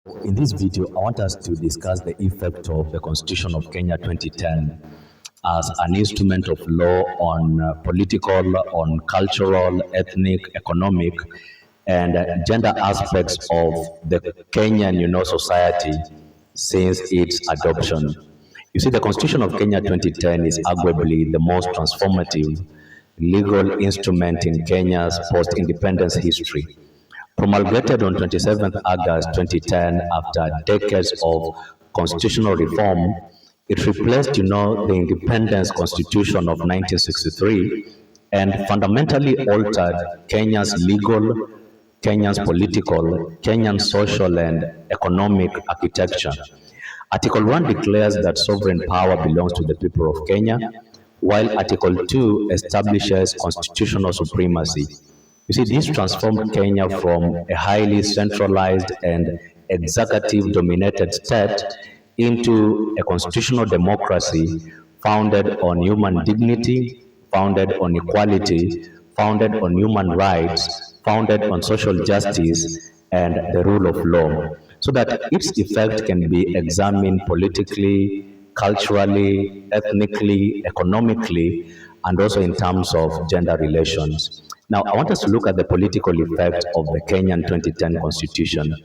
In this video, I want us to discuss the effect of the Constitution of Kenya 2010 as an instrument of law on political, on cultural, ethnic, economic, and gender aspects of the Kenyan, society since its adoption. You see, the Constitution of Kenya 2010 is arguably the most transformative legal instrument in Kenya's post-independence history. Promulgated on 27th August 2010 after decades of constitutional reform, it replaced, the Independence Constitution of 1963 and fundamentally altered Kenya's legal, Kenya's political, Kenyan social and economic architecture. Article 1 declares that sovereign power belongs to the people of Kenya, while Article 2 establishes constitutional supremacy. You see, this transformed Kenya from a highly centralized and executive-dominated state into a constitutional democracy founded on human dignity, founded on equality, founded on human rights, founded on social justice and the rule of law, so that its effect can be examined politically, culturally, ethnically, economically, and also in terms of gender relations. Now, I want us to look at the political effect of the Kenyan 2010 Constitution.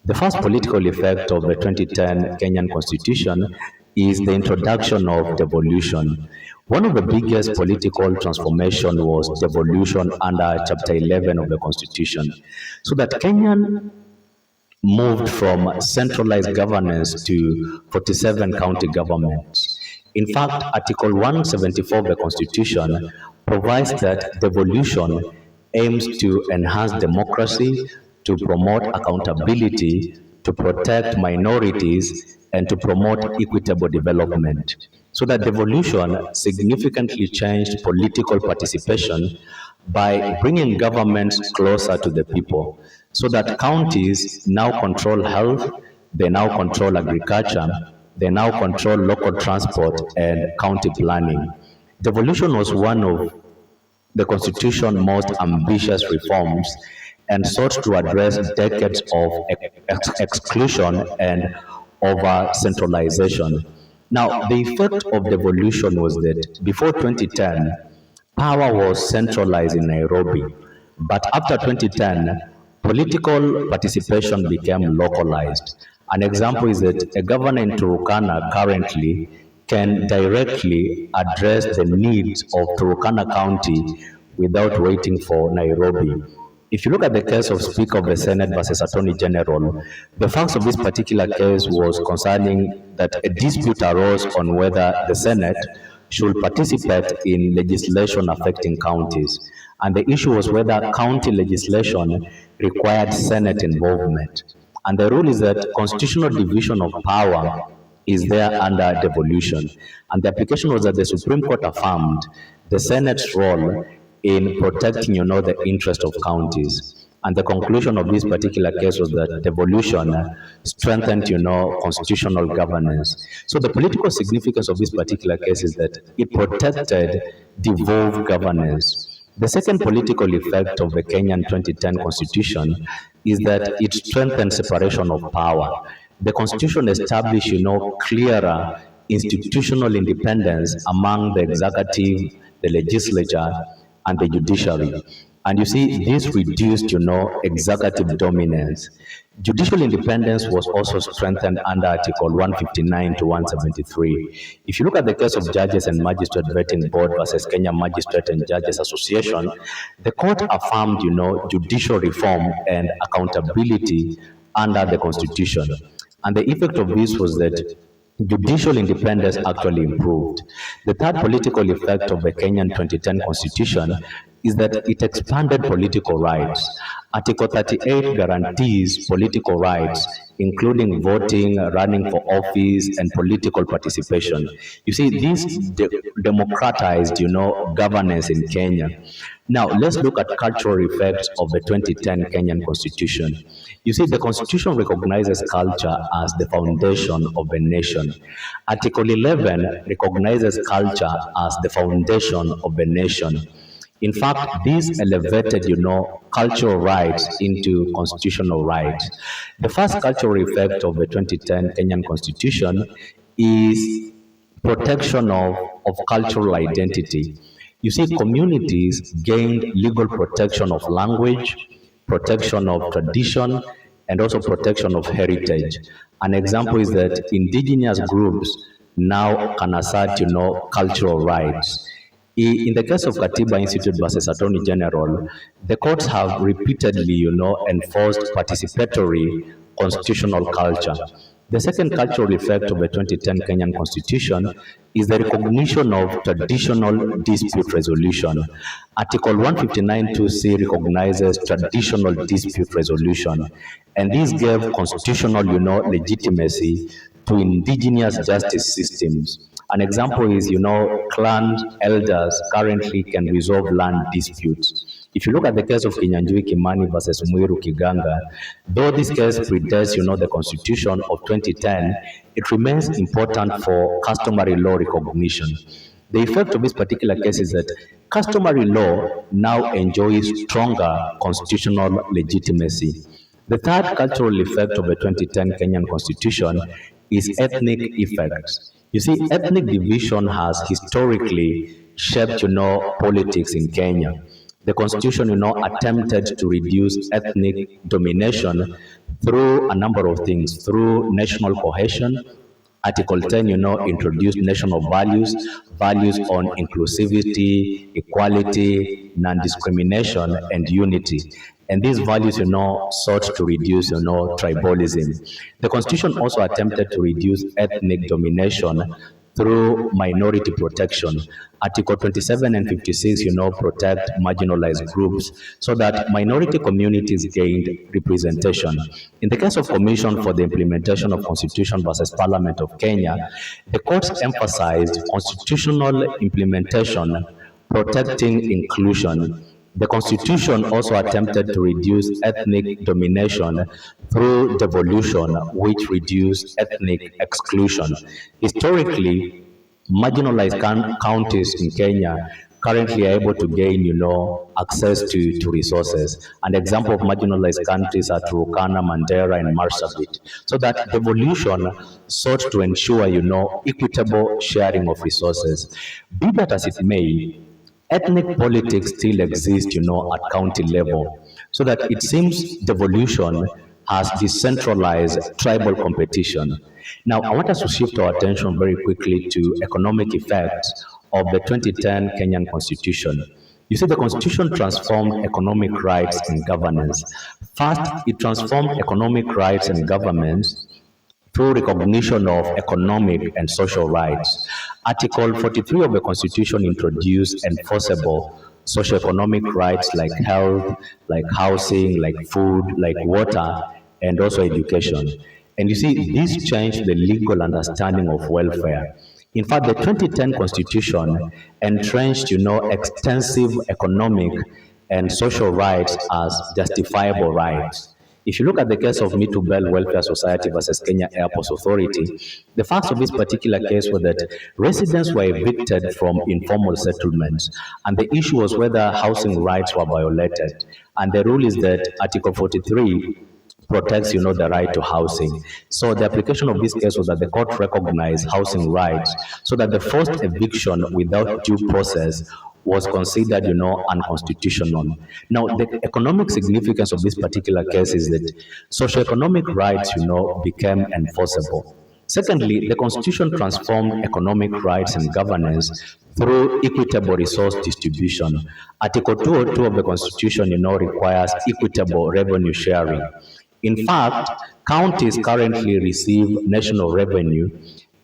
The first political effect of the 2010 Kenyan Constitution is the introduction of devolution. One of the biggest political transformation was devolution under Chapter 11 of the Constitution, so that Kenyan moved from centralized governance to 47 county governments. In fact, Article 174 of the Constitution provides that devolution aims to enhance democracy, to promote accountability, to protect minorities, and to promote equitable development. So that devolution significantly changed political participation by bringing governments closer to the people, so that counties now control health, they now control agriculture, they now control local transport and county planning. Devolution was one of the Constitution's most ambitious reforms and sought to address decades of exclusion and over-centralization. Now, the effect of devolution was that before 2010, power was centralized in Nairobi, but after 2010, political participation became localized. An example is that a governor in Turkana currently can directly address the needs of Turkana County without waiting for Nairobi. If you look at the case of Speaker of the Senate versus Attorney General, the facts of this particular case was concerning that a dispute arose on whether the Senate should participate in legislation affecting counties. And the issue was whether county legislation required Senate involvement. And the rule is that constitutional division of power is there under devolution. And the application was that the Supreme Court affirmed the Senate's role in protecting, the interest of counties. And the conclusion of this particular case was that devolution strengthened, constitutional governance. So the political significance of this particular case is that it protected devolved governance. The second political effect of the Kenyan 2010 Constitution is that it strengthened separation of power. The Constitution established, clearer institutional independence among the executive, the legislature, and the judiciary. And you see, this reduced, executive dominance. Judicial independence was also strengthened under Article 159 to 173. If you look at the case of Judges and Magistrate Vetting Board versus Kenya Magistrate and Judges Association, the court affirmed, judicial reform and accountability under the Constitution. And the effect of this was that judicial independence actually improved. The third political effect of the Kenyan 2010 Constitution is that it expanded political rights. Article 38 guarantees political rights, including voting, running for office, and political participation. You see, this democratized, governance in Kenya. Now, let's look at cultural effects of the 2010 Kenyan Constitution. You see, the Constitution recognizes culture as the foundation of a nation. Article 11 recognizes culture as the foundation of a nation. In fact, this elevated, cultural rights into constitutional rights. The first cultural effect of the 2010 Kenyan Constitution is protection of cultural identity. You see, communities gained legal protection of language, protection of tradition, and also protection of heritage. An example is that indigenous groups now can assert, cultural rights. In the case of Katiba Institute versus Attorney General, the courts have repeatedly, enforced participatory constitutional culture. The second cultural effect of the 2010 Kenyan Constitution is the recognition of traditional dispute resolution. Article 159(2)(c) recognizes traditional dispute resolution, and this gave constitutional, legitimacy to indigenous justice systems. An example is, clan elders currently can resolve land disputes. If you look at the case of Kinyanjui Kimani versus Muiru Kiganga, though this case predates, the Constitution of 2010, it remains important for customary law recognition. The effect of this particular case is that customary law now enjoys stronger constitutional legitimacy. The third cultural effect of the 2010 Kenyan Constitution is ethnic effects. You see, ethnic division has historically shaped, politics in Kenya. The Constitution, attempted to reduce ethnic domination through a number of things, through national cohesion. Article 10, introduced national values, values on inclusivity, equality, non-discrimination, and unity. And these values, sought to reduce, tribalism. The Constitution also attempted to reduce ethnic domination through minority protection. Article 27 and 56, protect marginalized groups so that minority communities gained representation. In the case of Commission for the Implementation of Constitution versus Parliament of Kenya, the courts emphasized constitutional implementation, protecting inclusion. The Constitution also attempted to reduce ethnic domination through devolution, which reduced ethnic exclusion. Historically, marginalized counties in Kenya currently are able to gain, access to resources. An example of marginalized countries are Turkana, Mandera, and Marsabit. So that devolution sought to ensure, equitable sharing of resources. Be that as it may, ethnic politics still exist, at county level, so that it seems devolution has decentralized tribal competition. Now, I want us to shift our attention very quickly to economic effects of the 2010 Kenyan Constitution. You see, the Constitution transformed economic rights and governance. First, it transformed economic rights and governance through recognition of economic and social rights. Article 43 of the Constitution introduced enforceable socioeconomic rights like health, like housing, like food, like water, and also education. And you see, this changed the legal understanding of welfare. In fact, the 2010 Constitution entrenched, extensive economic and social rights as justifiable rights. If you look at the case of Mitubel Welfare Society versus Kenya Airports Authority, the facts of this particular case were that residents were evicted from informal settlements, and the issue was whether housing rights were violated. And the rule is that Article 43 protects, the right to housing. So the application of this case was that the court recognized housing rights, so that the forced eviction without due process was considered, unconstitutional. Now, the economic significance of this particular case is that socioeconomic rights, became enforceable. Secondly, the Constitution transformed economic rights and governance through equitable resource distribution. Article 202 of the Constitution, requires equitable revenue sharing. In fact, counties currently receive national revenue,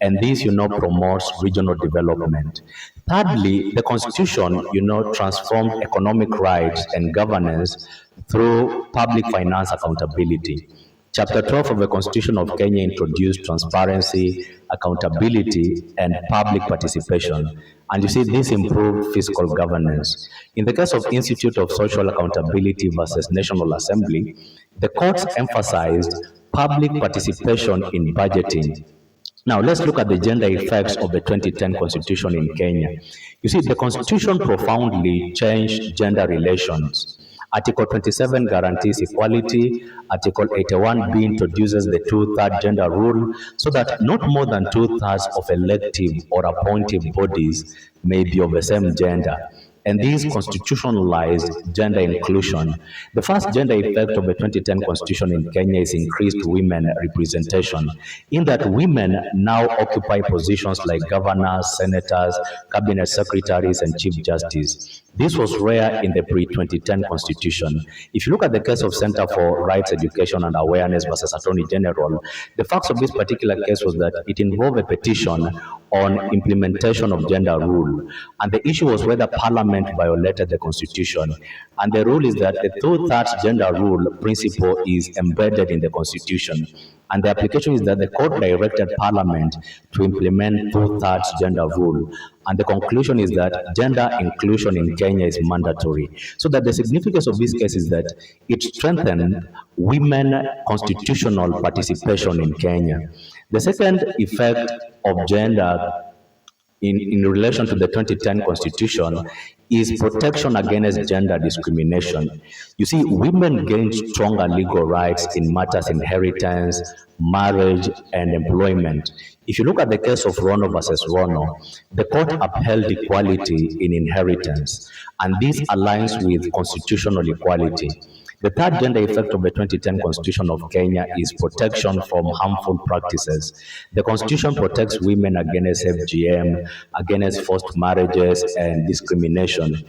and this, promotes regional development. Thirdly, the Constitution, transformed economic rights and governance through public finance accountability. Chapter 12 of the Constitution of Kenya introduced transparency, accountability, and public participation. And you see, this improved fiscal governance. In the case of Institute of Social Accountability versus National Assembly, the courts emphasized public participation in budgeting. Now, let's look at the gender effects of the 2010 Constitution in Kenya. You see, the Constitution profoundly changed gender relations. Article 27 guarantees equality. Article 81B introduces the two-third gender rule so that not more than two-thirds of elective or appointive bodies may be of the same gender. And this constitutionalized gender inclusion. The first gender effect of the 2010 Constitution in Kenya is increased women representation, in that women now occupy positions like governors, senators, cabinet secretaries, and chief justice. This was rare in the pre-2010 Constitution. If you look at the case of Center for Rights, Education and Awareness versus Attorney General, the facts of this particular case was that it involved a petition on implementation of gender rule. And the issue was whether Parliament violated the Constitution. And the rule is that the two-thirds gender rule principle is embedded in the Constitution. And the application is that the court directed Parliament to implement two-thirds gender rule. And the conclusion is that gender inclusion in Kenya is mandatory. So that the significance of this case is that it strengthened women constitutional participation in Kenya. The second effect of gender in relation to the 2010 Constitution is protection against gender discrimination. You see, women gain stronger legal rights in matters inheritance, marriage, and employment. If you look at the case of Rono versus Rono, the court upheld equality in inheritance, and this aligns with constitutional equality. The third gender effect of the 2010 Constitution of Kenya is protection from harmful practices. The Constitution protects women against FGM, against forced marriages, and discrimination.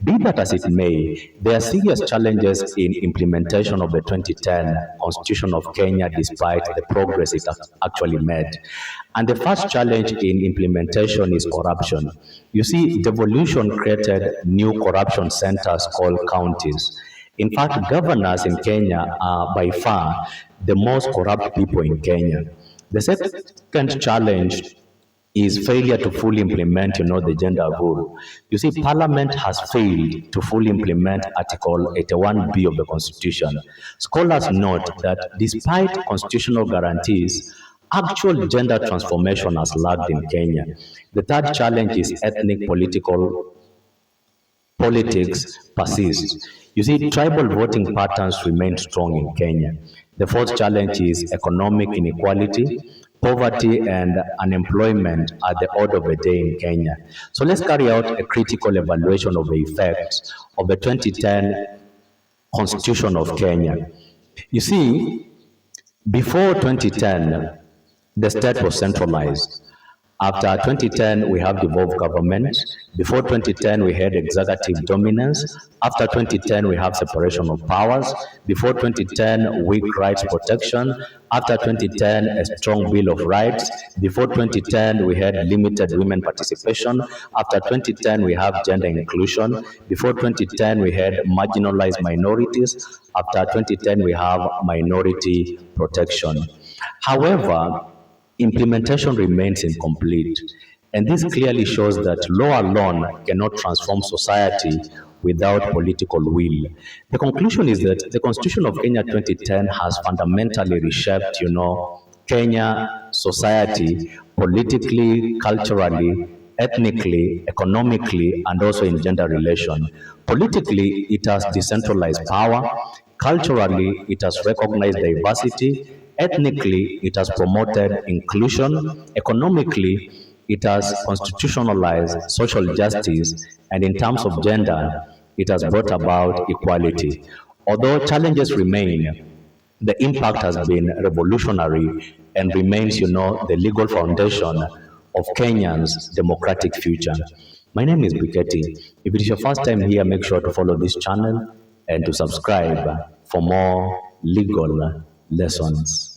Be that as it may, there are serious challenges in implementation of the 2010 Constitution of Kenya despite the progress it has actually made. And the first challenge in implementation is corruption. You see, devolution created new corruption centers called counties. In fact, governors in Kenya are by far the most corrupt people in Kenya. The second challenge is failure to fully implement, the gender rule. You see, Parliament has failed to fully implement Article 81B of the Constitution. Scholars note that despite constitutional guarantees, actual gender transformation has lagged in Kenya. The third challenge is ethnic politics persists. You see, tribal voting patterns remain strong in Kenya. The fourth challenge is economic inequality. Poverty and unemployment are the order of the day in Kenya. So let's carry out a critical evaluation of the effects of the 2010 Constitution of Kenya. You see, before 2010, the state was centralized. After 2010, we have devolved government. Before 2010, we had executive dominance. After 2010, we have separation of powers. Before 2010, weak rights protection. After 2010, a strong Bill of Rights. Before 2010, we had limited women participation. After 2010, we have gender inclusion. Before 2010, we had marginalized minorities. After 2010, we have minority protection. However, implementation remains incomplete, and this clearly shows that law alone cannot transform society without political will. The conclusion is that the Constitution of Kenya 2010 has fundamentally reshaped, Kenya society politically, culturally, ethnically, economically, and also in gender relation. Politically, it has decentralized power. Culturally, it has recognized diversity. Ethnically, it has promoted inclusion. Economically, it has constitutionalized social justice. And in terms of gender, it has brought about equality. Although challenges remain, the impact has been revolutionary and remains, the legal foundation of Kenya's democratic future. My name is Biketi. If it is your first time here, make sure to follow this channel and to subscribe for more legal lessons.